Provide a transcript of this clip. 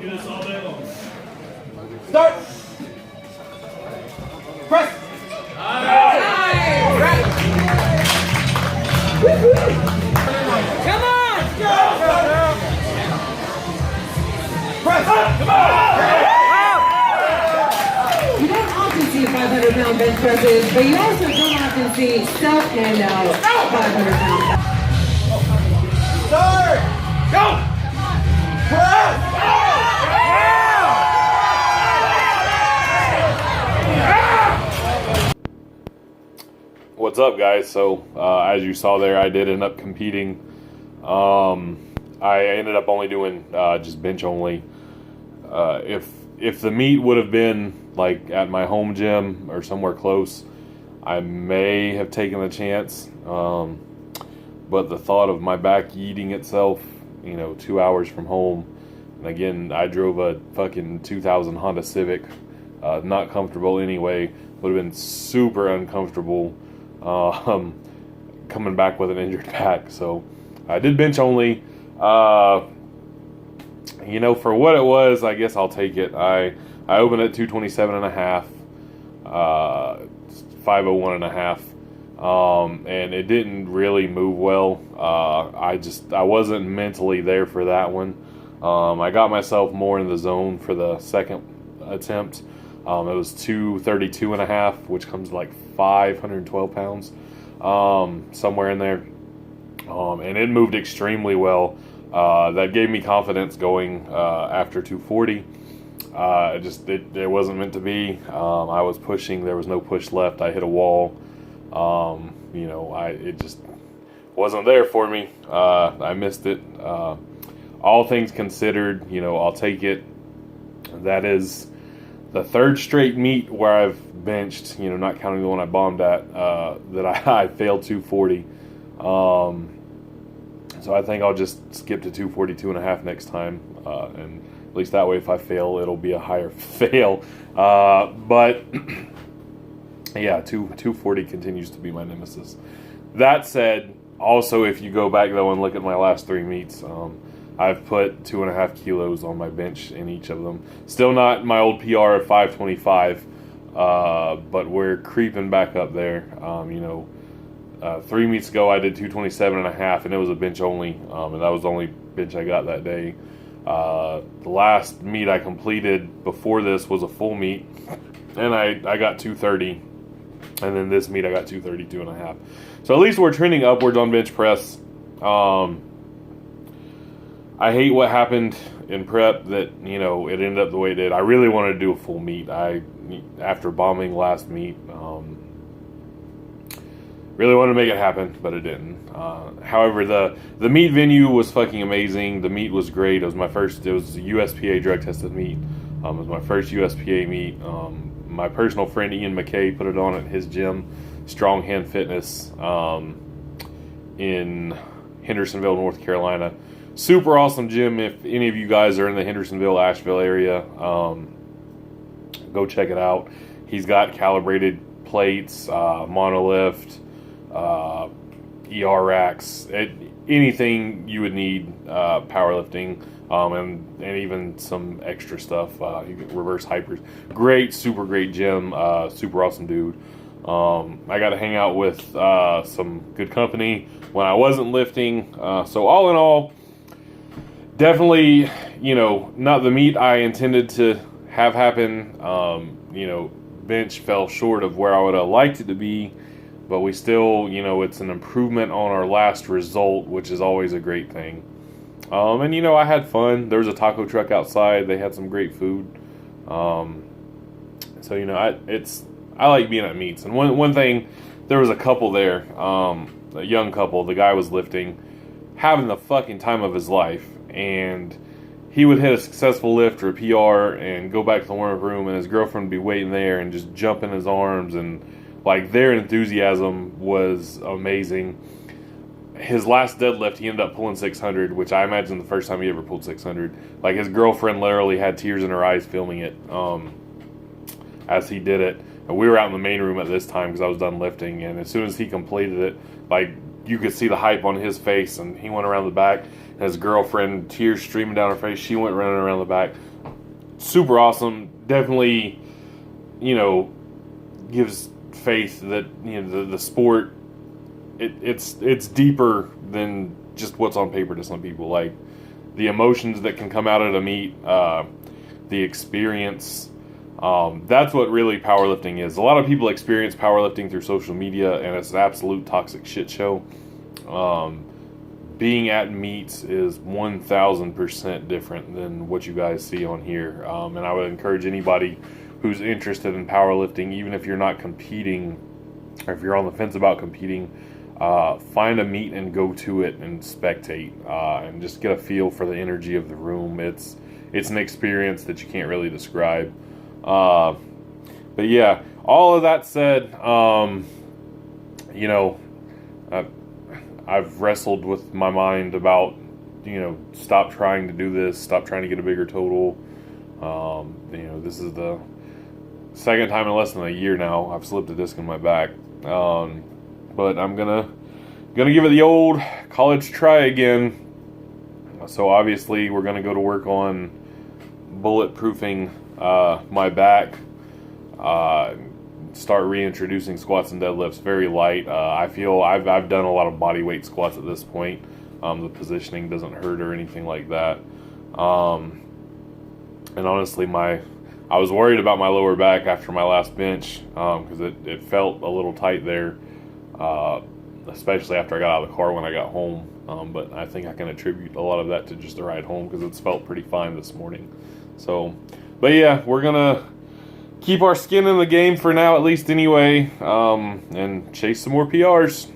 Do this all day long. Start. Press. Come on! Press. Come on. You don't often see 500-pound bench presses, but you also don't often see self-hand-out 500-pound. Start. Go. Press. What's up, guys? So as you saw there, I did end up competing. I ended up only doing just bench only. If the meet would have been like at my home gym or somewhere close, I may have taken the chance. But the thought of my back eating itself, 2 hours from home, and again, I drove a fucking 2000 Honda Civic, not comfortable anyway. Would have been super uncomfortable coming back with an injured back. So I did bench only. For what it was, I guess I'll take it. I opened at 227 and a half, 501 and a half, and it didn't really move well. I wasn't mentally there for that one. I got myself more in the zone for the second attempt. It was 232 and a half, which comes to like 512 pounds, somewhere in there. And it moved extremely well. That gave me confidence going after 240. It wasn't meant to be. I was pushing. There was no push left. I hit a wall. It just wasn't there for me. I missed it. All things considered, I'll take it. That is the third straight meet where I've benched, not counting the one I bombed at, that I failed 240. So I think I'll just skip to 242 and a half next time. And at least that way, if I fail, it'll be a higher fail. But yeah, 240 continues to be my nemesis. That said, also, if you go back though and look at my last three meets, I've put 2.5 kilos on my bench in each of them. Still not my old PR of 525, but we're creeping back up there. 3 meets ago I did 227 and a half, and it was a bench only, and that was the only bench I got that day. The last meet I completed before this was a full meet, and I got 230, and then this meet I got 232 and a half. So at least we're trending upwards on bench press. I hate what happened in prep that, it ended up the way it did. I really wanted to do a full meet. After bombing last meet, really wanted to make it happen, but it didn't. However, the meet venue was fucking amazing. The meet was great. It was a USPA drug tested meet. It was my first USPA meet. My personal friend Ian McKay put it on at his gym, Strong Hand Fitness, in Hendersonville, North Carolina. Super awesome gym. If any of you guys are in the Hendersonville, Asheville area, go check it out. He's got calibrated plates, monolift, ER racks, anything you would need, powerlifting, and even some extra stuff, reverse hypers. Super great gym, super awesome dude. I got to hang out with some good company when I wasn't lifting. So all in all, definitely, not the meet I intended to have happen. Bench fell short of where I would have liked it to be, but we still, it's an improvement on our last result, which is always a great thing. And I had fun. There was a taco truck outside. They had some great food. So I like being at meets. And one thing, there was a couple there, a young couple. The guy was lifting, having the fucking time of his life, and he would hit a successful lift or a PR and go back to the warm-up room, and his girlfriend would be waiting there and just jump in his arms, and like their enthusiasm was amazing. His last deadlift, he ended up pulling 600, which I imagine the first time he ever pulled 600. Like, his girlfriend literally had tears in her eyes filming it as he did it. And we were out in the main room at this time because I was done lifting, and as soon as he completed it, like, you could see the hype on his face, and he went around the back. his girlfriend, tears streaming down her face. She went running around the back. Super awesome. Definitely, gives faith that the sport it's deeper than just what's on paper to some people. Like the emotions that can come out at a meet, the experience. That's what really powerlifting is. A lot of people experience powerlifting through social media, and it's an absolute toxic shit show. Being at meets is 1,000% different than what you guys see on here. And I would encourage anybody who's interested in powerlifting, even if you're not competing, or if you're on the fence about competing, find a meet and go to it and spectate, and just get a feel for the energy of the room. It's an experience that you can't really describe. But yeah, all of that said, I've wrestled with my mind about, stop trying to do this, stop trying to get a bigger total. This is the second time in less than a year now I've slipped a disc in my back. But I'm gonna give it the old college try again. So obviously we're gonna go to work on bulletproofing my back. Start reintroducing squats and deadlifts very light. I feel I've done a lot of body weight squats at this point. The positioning doesn't hurt or anything like that. And honestly, I was worried about my lower back after my last bench, because it felt a little tight there, especially after I got out of the car when I got home. But I think I can attribute a lot of that to just the ride home, because it's felt pretty fine this morning. So, but yeah, we're gonna keep our skin in the game for now, at least anyway, and chase some more PRs.